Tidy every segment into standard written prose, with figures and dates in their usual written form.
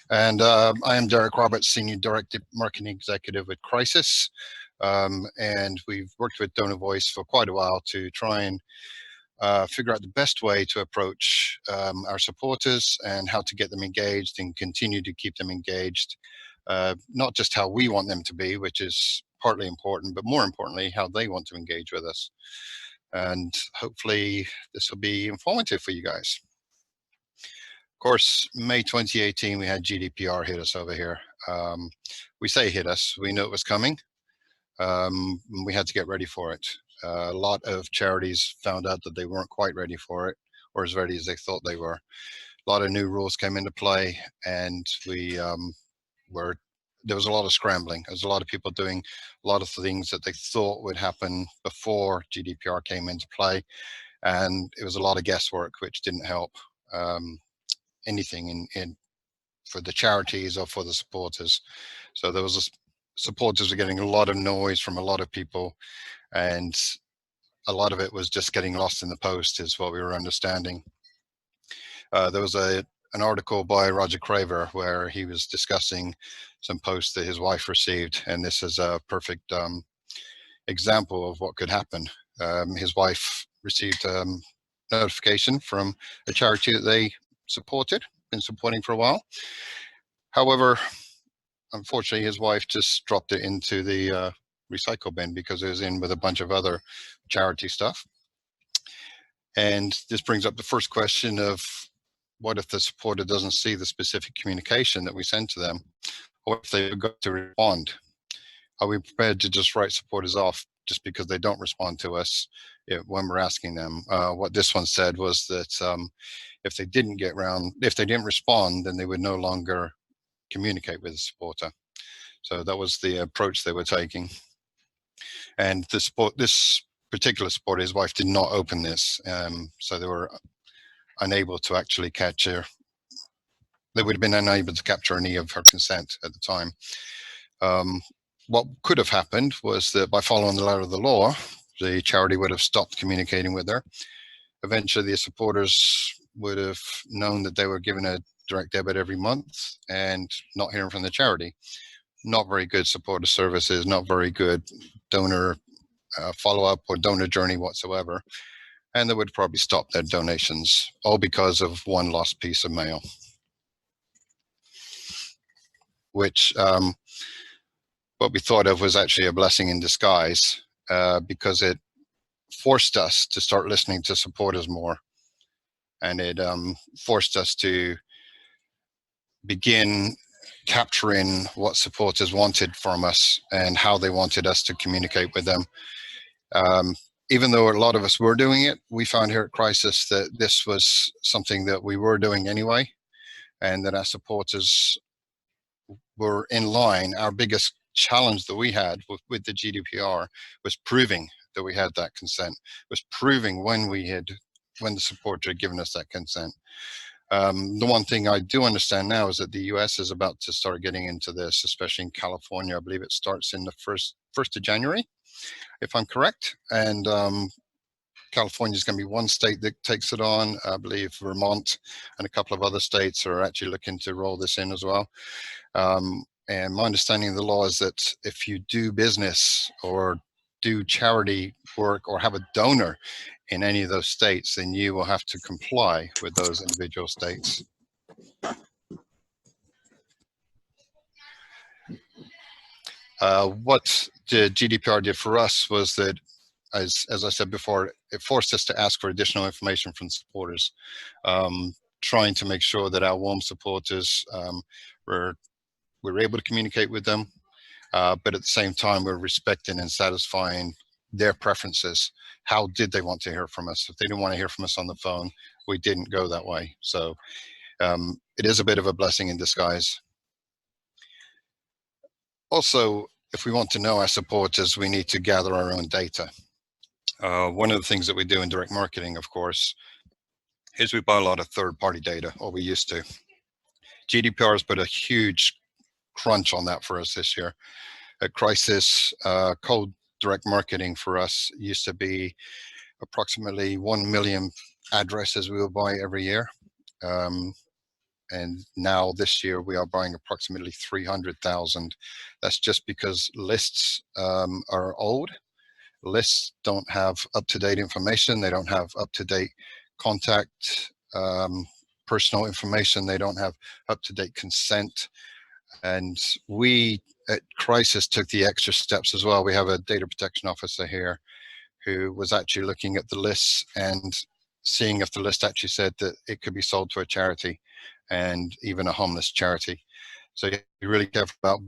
And I am Derek Roberts, Senior Director Marketing Executive at Crisis. And we've worked with Donor Voice for quite a while to try and figure out the best way to approach our supporters and how to get them engaged and continue to keep them engaged. Not just how we want them to be, which is partly important, but more importantly, how they want to engage with us. And hopefully this will be informative for you guys. Of course, May 2018, we had GDPR hit us over here. We say hit us, we knew it was coming. We had to get ready for it. A lot of charities found out that they weren't quite ready for it, or as ready as they thought they were. A lot of new rules came into play, and there was a lot of scrambling. There was a lot of people doing a lot of things that they thought would happen before GDPR came into play, and it was a lot of guesswork, which didn't help anything for the charities or for the supporters. So there was supporters were getting a lot of noise from a lot of people, and a lot of it was just getting lost in the post is what we were understanding. There was an article by Roger Craver where he was discussing some posts that his wife received, and this is a perfect example of what could happen. His wife received notification from a charity that they been supporting for a while. However, unfortunately, his wife just dropped it into the recycle bin because it was in with a bunch of other charity stuff. And this brings up the first question of what if the supporter doesn't see the specific communication that we send to them? Or if they forgot to respond? Are we prepared to just write supporters off just because they don't respond to us when we're asking them? What this one said was that if they didn't respond, then they would no longer communicate with the supporter. So that was the approach they were taking. And this particular supporter, his wife did not open this, so they were unable to actually capture. They would have been unable to capture any of her consent at the time. What could have happened was that by following the letter of the law, the charity would have stopped communicating with her. Eventually, the supporters would have known that they were given a direct debit every month and not hearing from the charity. Not very good supporter services, not very good donor follow-up or donor journey whatsoever. And they would probably stop their donations, all because of one lost piece of mail, which what we thought of was actually a blessing in disguise, because it forced us to start listening to supporters more. And it forced us to begin capturing what supporters wanted from us and how they wanted us to communicate with them. Even though a lot of us were doing it, we found here at Crisis that this was something that we were doing anyway, and that our supporters were in line. Our biggest challenge that we had with the GDPR was proving that we had that consent, was proving when the supporter had given us that consent. The one thing I do understand now is that the US is about to start getting into this, especially in California. I believe it starts in the 1st of January, if I'm correct. And California is going to be one state that takes it on. I believe Vermont and a couple of other states are actually looking to roll this in as well. And my understanding of the law is that if you do business or do charity work or have a donor in any of those states, then you will have to comply with those individual states. What the GDPR did for us was that, as I said before, it forced us to ask for additional information from supporters, trying to make sure that our warm supporters were able to communicate with them, but at the same time, we're respecting and satisfying their preferences. How did they want to hear from us? If they didn't want to hear from us on the phone, we didn't go that way. So it is a bit of a blessing in disguise. Also, if we want to know our supporters, we need to gather our own data. One of the things that we do in direct marketing, of course, is we buy a lot of third-party data, or we used to. GDPR has put a huge crunch on that for us this year. At Crisis, cold direct marketing for us used to be approximately 1 million addresses we will buy every year. And now this year we are buying approximately 300,000. That's just because lists are old. Lists don't have up-to-date information. They don't have up-to-date contact personal information. They don't have up-to-date consent. And we at Crisis took the extra steps as well. We have a data protection officer here who was actually looking at the lists and seeing if the list actually said that it could be sold to a charity, and even a homeless charity. So you have to be really careful about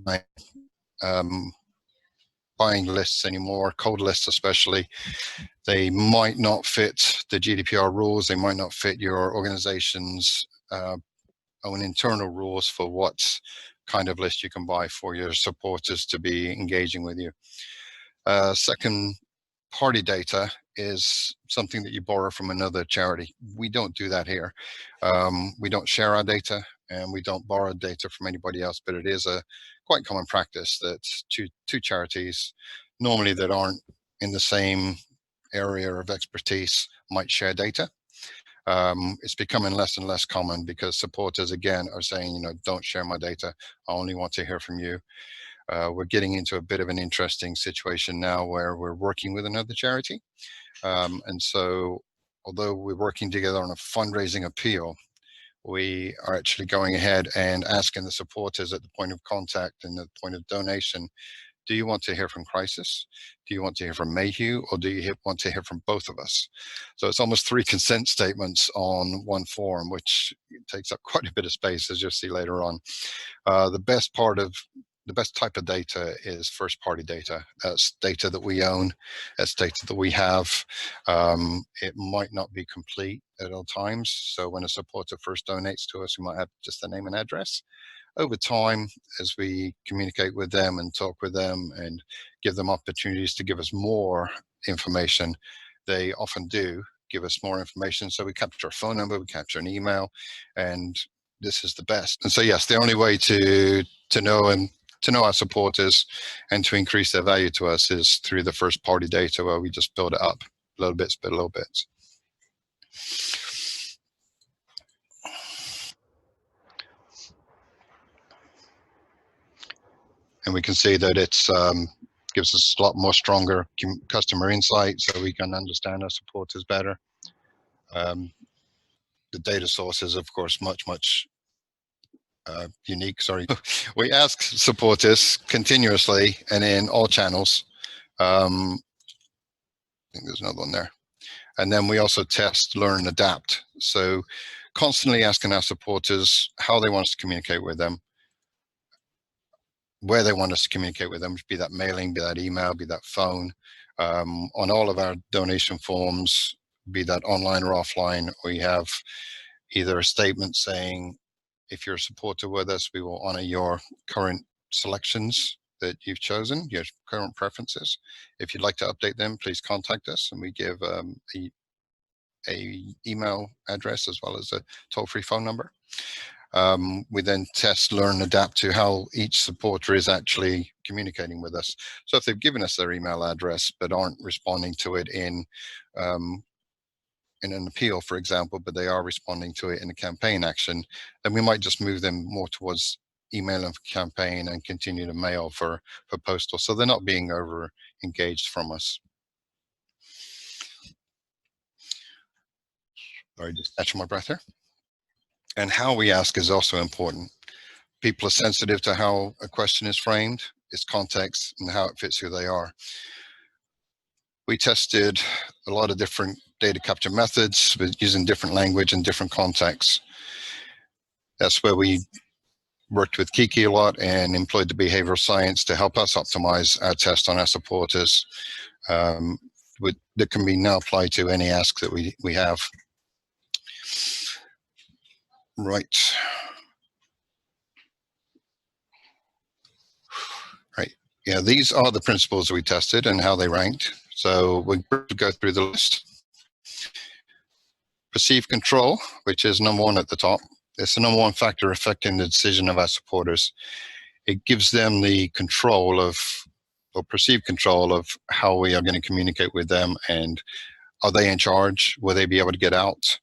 buying lists anymore, cold lists especially. They might not fit the GDPR rules. They might not fit your organization's own internal rules for what kind of list you can buy for your supporters to be engaging with you. Second party data is something that you borrow from another charity. We don't do that here. We don't share our data, and we don't borrow data from anybody else, but it is a quite common practice that two charities, normally that aren't in the same area of expertise, might share data. It's becoming less and less common because supporters, again, are saying, you know, don't share my data. I only want to hear from you. We're getting into a bit of an interesting situation now where we're working with another charity. And so although we're working together on a fundraising appeal, we are actually going ahead and asking the supporters at the point of contact and the point of donation, do you want to hear from Crisis? Do you want to hear from Mayhew? Or do you want to hear from both of us? So it's almost 3 consent statements on one form, which takes up quite a bit of space, as you'll see later on. The best type of data is first party data. That's data that we own. That's data that we have. It might not be complete at all times. So when a supporter first donates to us, we might have just the name and address. Over time, as we communicate with them and talk with them and give them opportunities to give us more information, they often do give us more information. So we capture a phone number, we capture an email, and this is the best. And so yes, the only way to know our supporters and to increase their value to us is through the first party data, where we just build it up little bits by little bits. And we can see that it's gives us a lot more stronger customer insight, so we can understand our supporters better. The data source is, of course, much unique. Sorry, we ask supporters continuously and in all channels. I think there's another one there. And then we also test, learn, adapt. So constantly asking our supporters how they want us to communicate with them, where they want us to communicate with them, be that mailing, be that email, be that phone. On all of our donation forms, be that online or offline, we have either a statement saying, if you're a supporter with us, we will honor your current selections that you've chosen, your current preferences. If you'd like to update them, please contact us, and we give a email address as well as a toll-free phone number. We then test, learn, adapt to how each supporter is actually communicating with us. So if they've given us their email address but aren't responding to it in an appeal, for example, but they are responding to it in a campaign action, then we might just move them more towards email and campaign and continue to mail for postal. So they're not being over engaged from us. Sorry, just catching my breath here. And how we ask is also important. People are sensitive to how a question is framed, its context, and how it fits who they are. We tested a lot of different data capture methods using different language and different contexts. That's where we worked with Kiki a lot and employed the behavioral science to help us optimize our test on our supporters. That can be now applied to any ask that we have. Right. Right. Yeah, these are the principles we tested and how they ranked. So we go through the list. Perceived control, which is number 1 at the top. It's the number 1 factor affecting the decision of our supporters. It gives them the control of, or perceived control of, how we are going to communicate with them, and are they in charge? Will they be able to get out?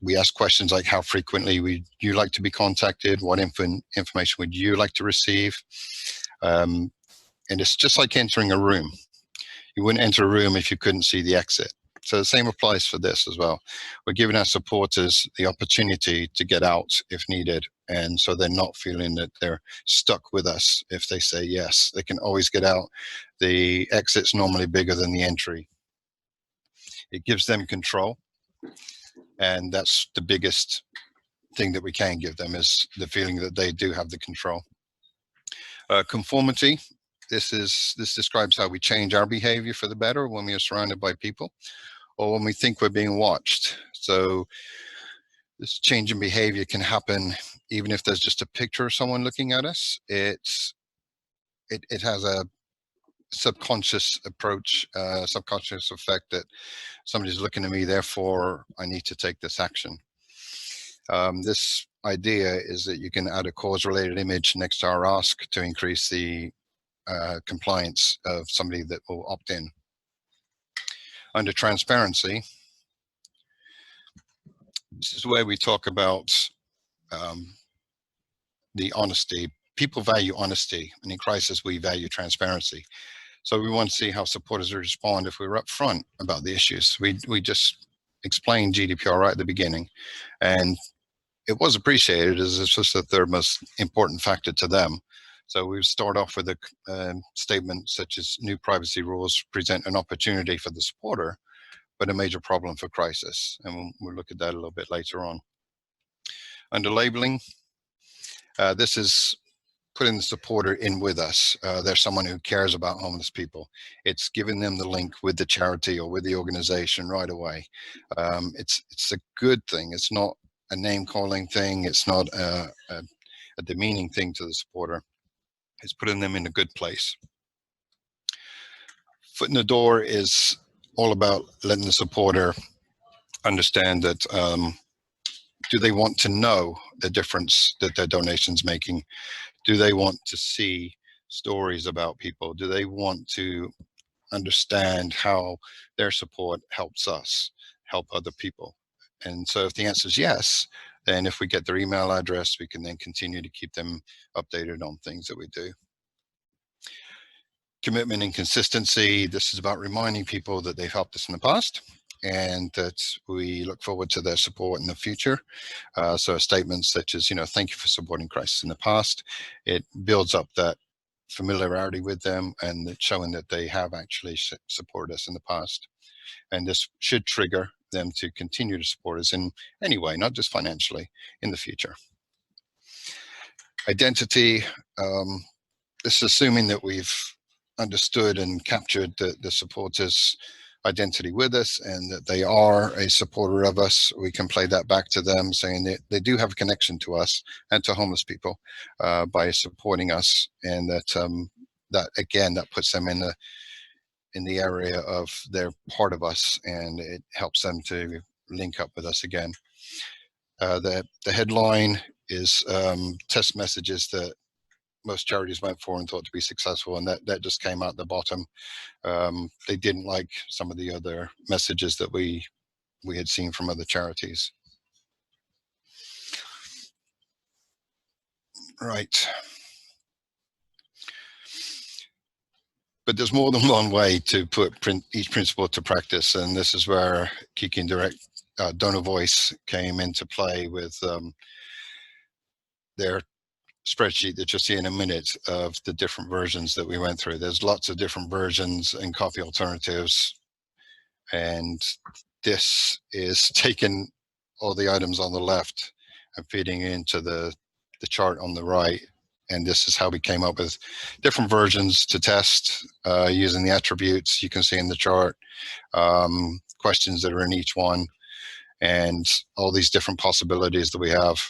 We ask questions like, how frequently would you like to be contacted? What information would you like to receive? And it's just like entering a room. You wouldn't enter a room if you couldn't see the exit. So the same applies for this as well. We're giving our supporters the opportunity to get out if needed. And so they're not feeling that they're stuck with us if they say yes. They can always get out. The exit's normally bigger than the entry. It gives them control. And that's the biggest thing that we can give them, is the feeling that they do have the control. Conformity. This describes how we change our behavior for the better when we are surrounded by people, or when we think we're being watched. So this change in behavior can happen even if there's just a picture of someone looking at us. It has a subconscious approach, subconscious effect that somebody's looking at me, therefore I need to take this action. This idea is that you can add a cause-related image next to our ask to increase the compliance of somebody that will opt in. Under transparency, this is where we talk about the honesty. People value honesty, and in crisis, we value transparency. So we want to see how supporters respond if we were upfront about the issues. We just explained GDPR right at the beginning, and it was appreciated as it's just the third most important factor to them. So we start off with a statement such as, new privacy rules present an opportunity for the supporter, but a major problem for crisis. And we'll look at that a little bit later on. Under labeling, this is putting the supporter in with us. They're someone who cares about homeless people. It's giving them the link with the charity or with the organization right away. It's a good thing. It's not a name calling thing. It's not a demeaning thing to the supporter. It's putting them in a good place. Foot in the door is all about letting the supporter understand that do they want to know the difference that their donation's making? Do they want to see stories about people? Do they want to understand how their support helps us help other people? And so if the answer is yes, then if we get their email address, we can then continue to keep them updated on things that we do. Commitment and consistency. This is about reminding people that they've helped us in the past and that we look forward to their support in the future. So statements such as, thank you for supporting crisis in the past. It builds up that familiarity with them and showing that they have actually supported us in the past. And this should trigger them to continue to support us in any way, not just financially, in the future. Identity. This is assuming that we've understood and captured the supporters' identity with us and that they are a supporter of us. We can play that back to them, saying that they do have a connection to us and to homeless people by supporting us, and that again, that puts them in the area of they're part of us, and it helps them to link up with us again. The headline is test messages that most charities went for and thought to be successful, and that just came out the bottom. They didn't like some of the other messages that we had seen from other charities. Right. But there's more than one way to put each principle to practice, and this is where Kiki and Direct Donor Voice came into play with their spreadsheet that you'll see in a minute of the different versions that we went through. There's lots of different versions and copy alternatives, and this is taking all the items on the left and feeding into the chart on the right. And this is how we came up with different versions to test using the attributes you can see in the chart, questions that are in each one, and all these different possibilities that we have.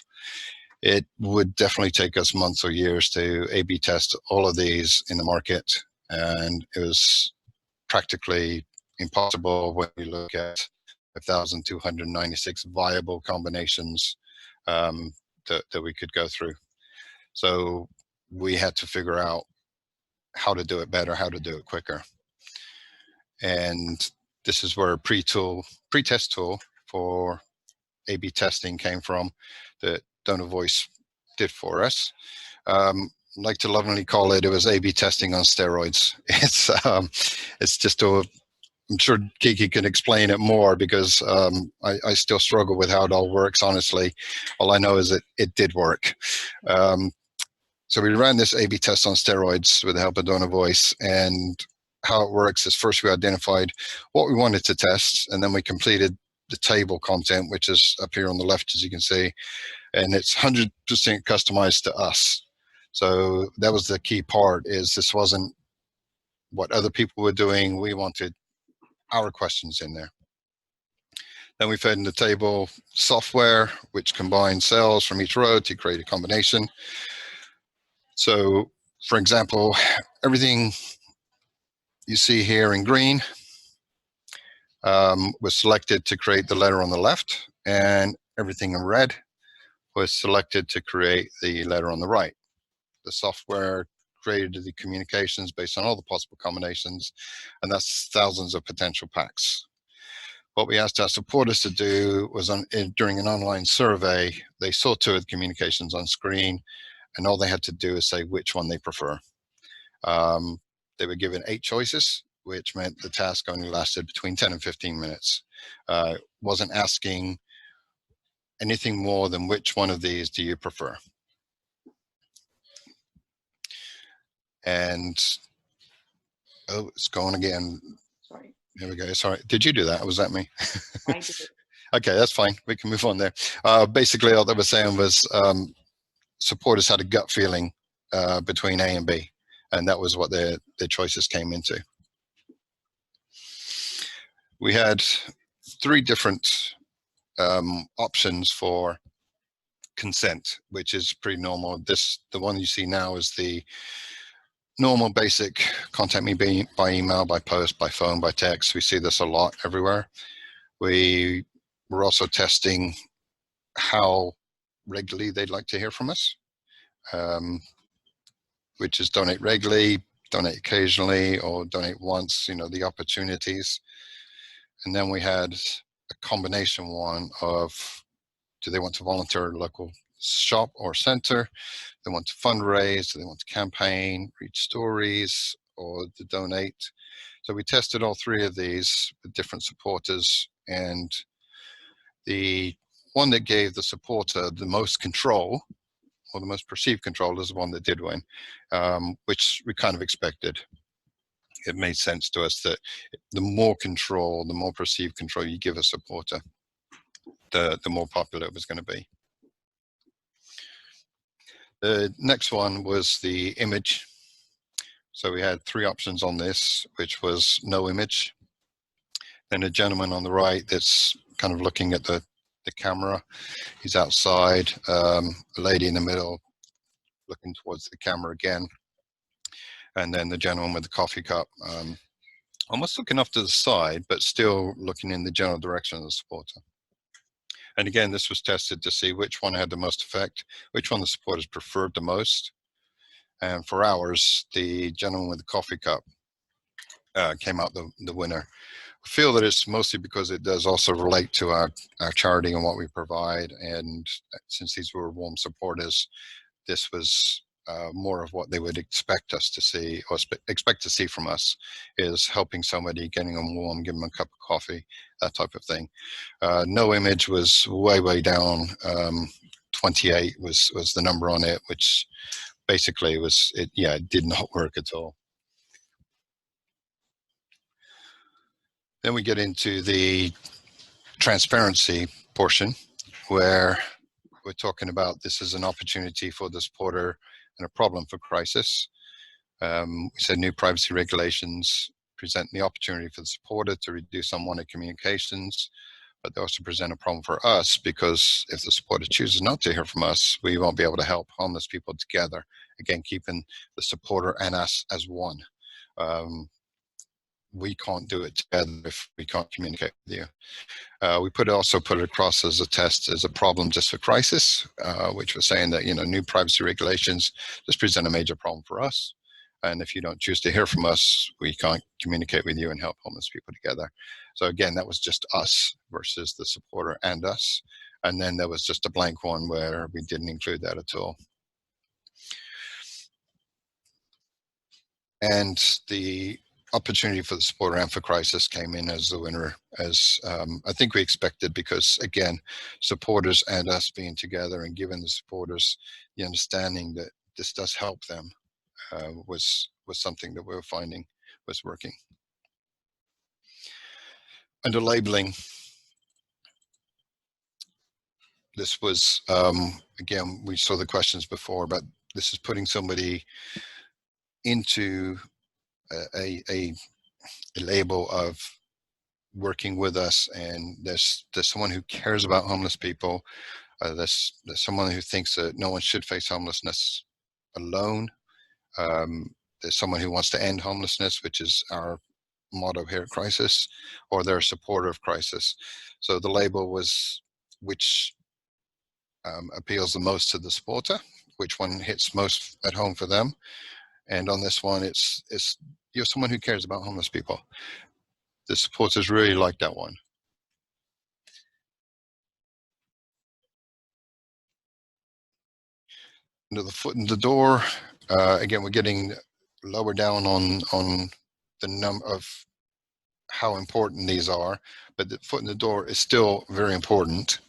It would definitely take us months or years to A/B test all of these in the market, and it was practically impossible when we look at 5,296 viable combinations that we could go through. So we had to figure out how to do it better, how to do it quicker. And this is where a pre-test tool for A/B testing came from, that Donor Voice did for us. Like to lovingly call it, it was A/B testing on steroids. It's just I'm sure Kiki can explain it more, because I still struggle with how it all works, honestly. All I know is that it did work. So we ran this A/B test on steroids with the help of Donor Voice, and how it works is first we identified what we wanted to test, and then we completed the table content, which is up here on the left, as you can see, and it's 100% customized to us. So that was the key part, is this wasn't what other people were doing. We wanted our questions in there. Then we fed in the table software, which combined cells from each row to create a combination. So, for example, everything you see here in green was selected to create the letter on the left, and everything in red was selected to create the letter on the right. The software created the communications based on all the possible combinations, and that's thousands of potential packs. What we asked our supporters to do was, during an online survey, they saw two of the communications on screen, and all they had to do is say which one they prefer. They were given 8 choices, which meant the task only lasted between 10 and 15 minutes. Wasn't asking anything more than which one of these do you prefer. And, oh, it's gone again. Sorry. There we go. Sorry. Did you do that? Or was that me? I did it. Okay, that's fine. We can move on there. Basically, all they were saying was supporters had a gut feeling between A and B, and that was what their choices came into. We had 3 different options for consent, which is pretty normal. The one you see now is the normal basic contact me by email, by post, by phone, by text. We see this a lot everywhere. We were also testing how regularly they'd like to hear from us, which is donate regularly, donate occasionally, or donate once, the opportunities. And then we had a combination one of, do they want to volunteer at a local shop or center? They want to fundraise, do they want to campaign, read stories, or to donate? So we tested all 3 of these with different supporters, and the one that gave the supporter the most control, or the most perceived control, is the one that did win, which we kind of expected. It made sense to us that the more control, the more perceived control you give a supporter, the more popular it was going to be. The next one was the image. So we had 3 options on this, which was no image. Then a gentleman on the right that's kind of looking at the camera. He's outside. A lady in the middle looking towards the camera again. And then the gentleman with the coffee cup, almost looking off to the side, but still looking in the general direction of the supporter. And again, this was tested to see which one had the most effect, which one the supporters preferred the most. And for ours, the gentleman with the coffee cup came out the winner. I feel that it's mostly because it does also relate to our charity and what we provide. And since these were warm supporters, this was more of what they would expect us to see, or expect to see from us, is helping somebody, getting them warm, giving them a cup of coffee, that type of thing. No image was way down. 28 was the number on it, which basically it did not work at all. Then we get into the transparency portion, where we're talking about this is an opportunity for the supporter and a problem for crisis. We said new privacy regulations present the opportunity for the supporter to reduce unwanted communications, but they also present a problem for us, because if the supporter chooses not to hear from us, we won't be able to help homeless people together. Again, keeping the supporter and us as one. We can't do it together if we can't communicate with you. We also put it across as a test, as a problem just for crisis, which was saying that, new privacy regulations just present a major problem for us. And if you don't choose to hear from us, we can't communicate with you and help homeless people together. So again, that was just us versus the supporter and us. And then there was just a blank one where we didn't include that at all. And the opportunity for the supporter and for crisis came in as the winner, as I think we expected, because again, supporters and us being together and giving the supporters the understanding that this does help them was something that we were finding was working. Under labeling, this was, again, we saw the questions before, but this is putting somebody into a label of working with us, and there's someone who cares about homeless people. There's someone who thinks that no one should face homelessness alone. There's someone who wants to end homelessness, which is our motto here at Crisis, or they're a supporter of Crisis. So the label was which appeals the most to the supporter, which one hits most at home for them. And on this one, it's you're someone who cares about homeless people. The supporters really like that one. Into the foot in the door, again, we're getting lower down on the number of how important these are, but the foot in the door is still very important.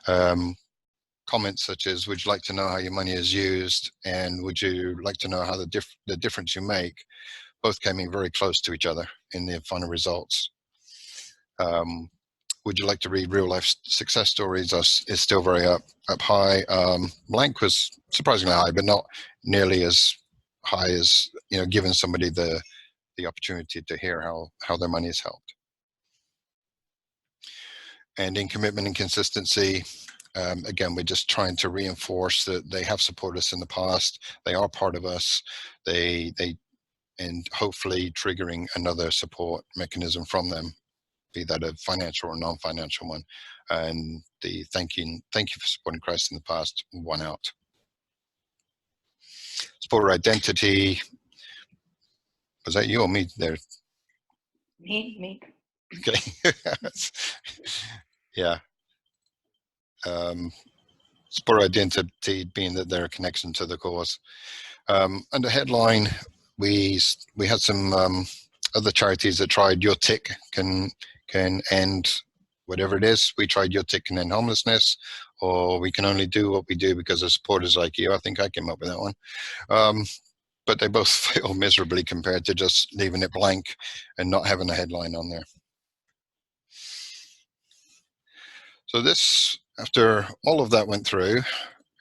Comments such as, would you like to know how your money is used, and would you like to know how the difference you make, both came in very close to each other in the final results. Would you like to read real life success stories is still very up high. Blank was surprisingly high, but not nearly as high as, giving somebody the opportunity to hear how their money is helped. And in commitment and consistency, again, we're just trying to reinforce that they have supported us in the past. They are part of us. And hopefully triggering another support mechanism from them, be that a financial or non-financial one. And the thank you for supporting Christ in the past won out. Supporter identity. Was that you or me there? Me. Okay. Yeah. Supporter identity being that they're a connection to the cause. Under headline, we had some other charities that tried Your Tick can end whatever it is. We tried Your Tick can end homelessness, or we can only do what we do because of supporters like you. I think I came up with that one. But they both fail miserably compared to just leaving it blank and not having a headline on there. So this, after all of that went through,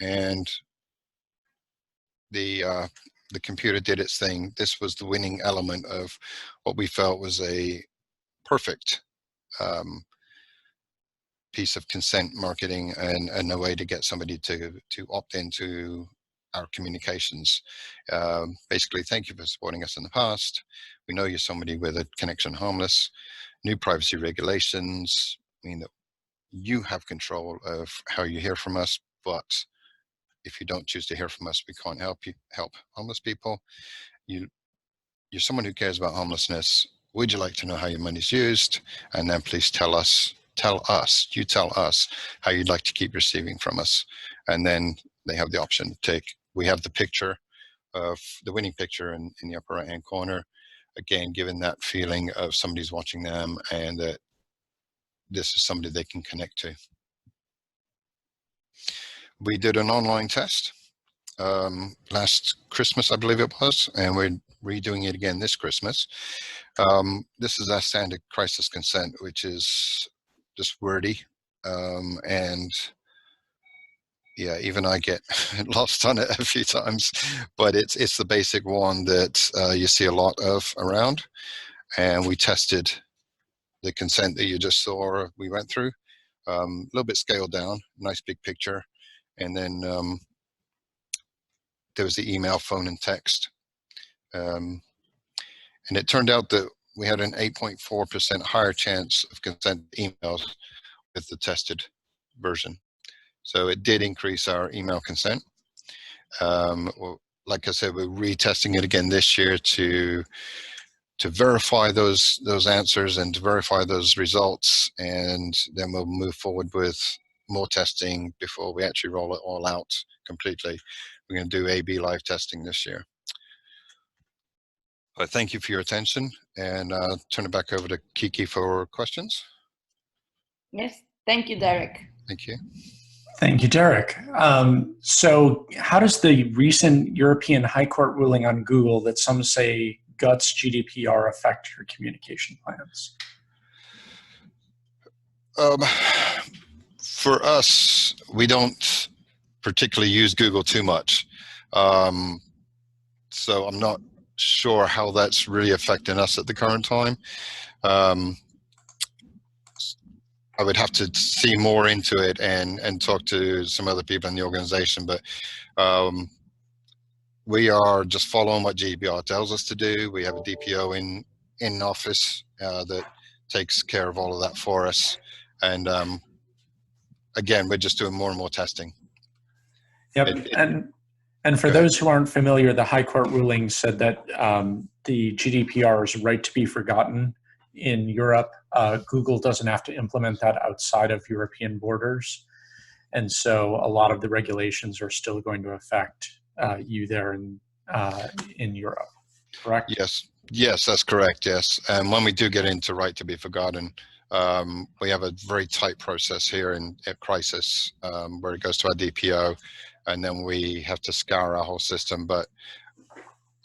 and the computer did its thing, this was the winning element of what we felt was a perfect piece of consent marketing and a way to get somebody to opt into our communications. Basically, thank you for supporting us in the past. We know you're somebody with a connection homeless. New privacy regulations mean that you have control of how you hear from us, but if you don't choose to hear from us, we can't help homeless people. You're someone who cares about homelessness. Would you like to know how your money's used? And then please tell us how you'd like to keep receiving from us. And then they have the option to take, we have the picture of the winning picture in the upper right hand corner. Again, given that feeling of somebody's watching them and that this is somebody they can connect to. We did an online test last Christmas, I believe it was, and we're redoing it again this Christmas. This is our standard crisis consent, which is just wordy, and yeah, even I get lost on it a few times, but it's the basic one that you see a lot of around. And we tested the consent that you just saw we went through, a little bit scaled down, nice big picture, and then there was the email, phone, and text. And it turned out that we had an 8.4% higher chance of consent emails with the tested version. So it did increase our email consent. Like I said, we're retesting it again this year to verify those answers and to verify those results, and then we'll move forward with more testing before we actually roll it all out completely. We're going to do A/B live testing this year. I thank you for your attention, and turn it back over to Kiki for questions. Yes, thank you, Derek. Thank you. Thank you, Derek. So how does the recent European High Court ruling on Google that some say guts GDPR affect your communication plans? For us, we don't particularly use Google too much. So I'm not sure how that's really affecting us at the current time. I would have to see more into it and talk to some other people in the organization, but we are just following what GDPR tells us to do. We have a DPO in office that takes care of all of that for us. And again, we're just doing more and more testing. Yep. And for those who aren't familiar, the High Court ruling said that the GDPR's right to be forgotten in Europe, Google doesn't have to implement that outside of European borders. And so a lot of the regulations are still going to affect you there in Europe, correct? Yes, that's correct, yes. And when we do get into right to be forgotten, we have a very tight process here at Crisis where it goes to our DPO, and then we have to scour our whole system. But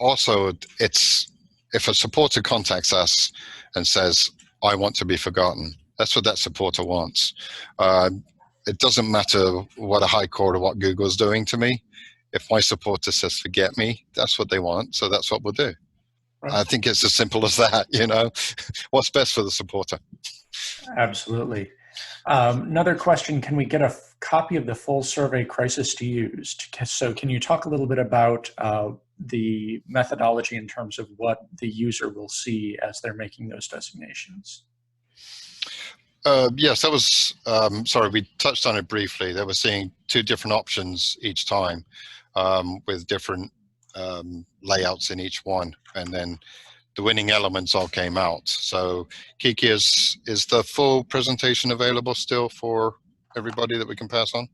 also, it's if a supporter contacts us and says, I want to be forgotten, that's what that supporter wants. It doesn't matter what a high court or what Google's doing to me. If my supporter says, forget me, that's what they want, so that's what we'll do. Right. I think it's as simple as that, you know. What's best for the supporter? Absolutely. Another question, can we get a copy of the full survey Crisis to use? So can you talk a little bit about the methodology in terms of what the user will see as they're making those designations? Yes, that was, sorry, we touched on it briefly. They were seeing two different options each time with different layouts in each one. And then the winning elements all came out. So Kiki, is the full presentation available still for everybody that we can pass on?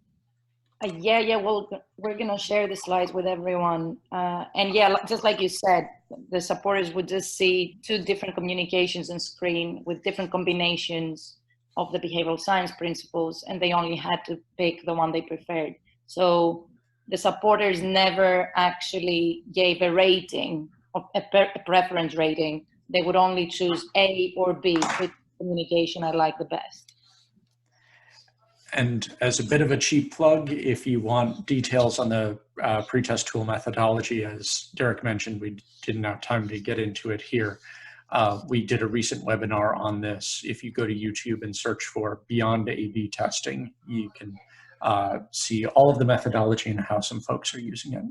Yeah, well, we're gonna share the slides with everyone. And yeah, just like you said, the supporters would just see two different communications on screen with different combinations of the behavioral science principles, and they only had to pick the one they preferred. So the supporters never actually gave a rating, a preference rating. They would only choose A or B, which communication I like the best. And as a bit of a cheap plug, if you want details on the pretest tool methodology, as Derek mentioned, we didn't have time to get into it here. We did a recent webinar on this. If you go to YouTube and search for Beyond A/B Testing, you can see all of the methodology and how some folks are using it.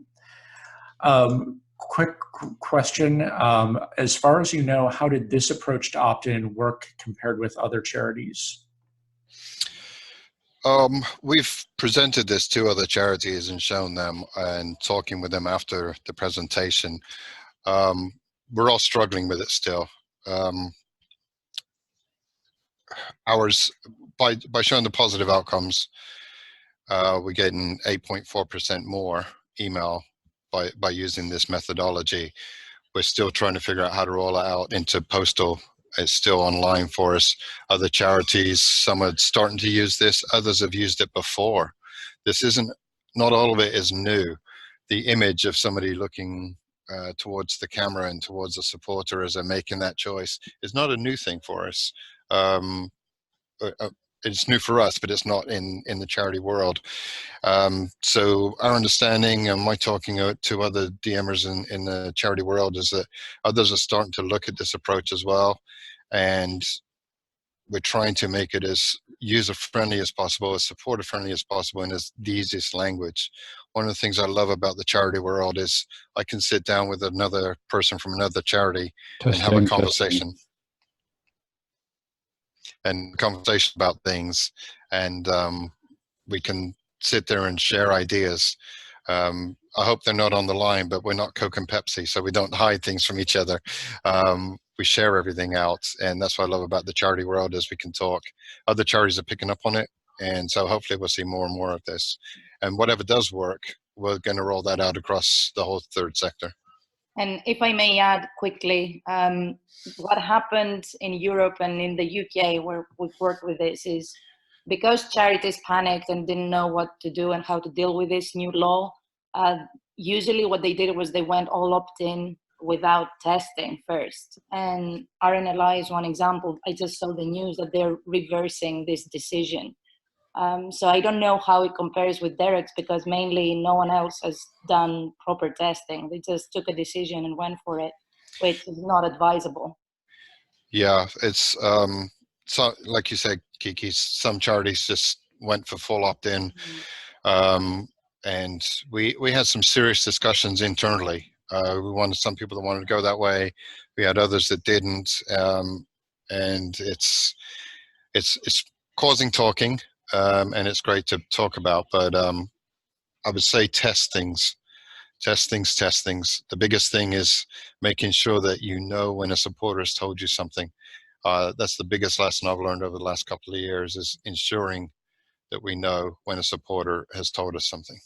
Quick question, as far as you know, how did this approach to opt-in work compared with other charities? We've presented this to other charities and shown them and talking with them after the presentation. We're all struggling with it still. Ours, by showing the positive outcomes, we're getting 8.4% more email by using this methodology. We're still trying to figure out how to roll it out into postal. It's still online for us. Other charities, some are starting to use this, others have used it before. This isn't, not all of it is new. The image of somebody looking towards the camera and towards a supporter as they're making that choice is not a new thing for us. It's new for us, but it's not in the charity world. So our understanding, and my talking to other DMers in the charity world, is that others are starting to look at this approach as well. And we're trying to make it as user-friendly as possible, as supporter-friendly as possible, and as the easiest language. One of the things I love about the charity world is I can sit down with another person from another charity and have a conversation. And conversation about things, and we can sit there and share ideas. I hope they're not on the line, but we're not Coke and Pepsi, so we don't hide things from each other. We share everything out, and that's what I love about the charity world, is we can talk. Other charities are picking up on it. And so hopefully we'll see more and more of this. And whatever does work, we're going to roll that out across the whole third sector. And if I may add quickly, what happened in Europe and in the UK, where we've worked with this, is because charities panicked and didn't know what to do and how to deal with this new law, usually what they did was they went all opt-in without testing first. And RNLI is one example. I just saw the news that they're reversing this decision. So I don't know how it compares with Derek's, because mainly no one else has done proper testing. They just took a decision and went for it, which is not advisable. Yeah, it's so like you said, Kiki, some charities just went for full opt-in, and we had some serious discussions internally. We wanted some people that wanted to go that way. We had others that didn't, and it's causing talking, and it's great to talk about. But I would say testings. The biggest thing is making sure that you know when a supporter has told you something. That's the biggest lesson I've learned over the last couple of years, is ensuring that we know when a supporter has told us something.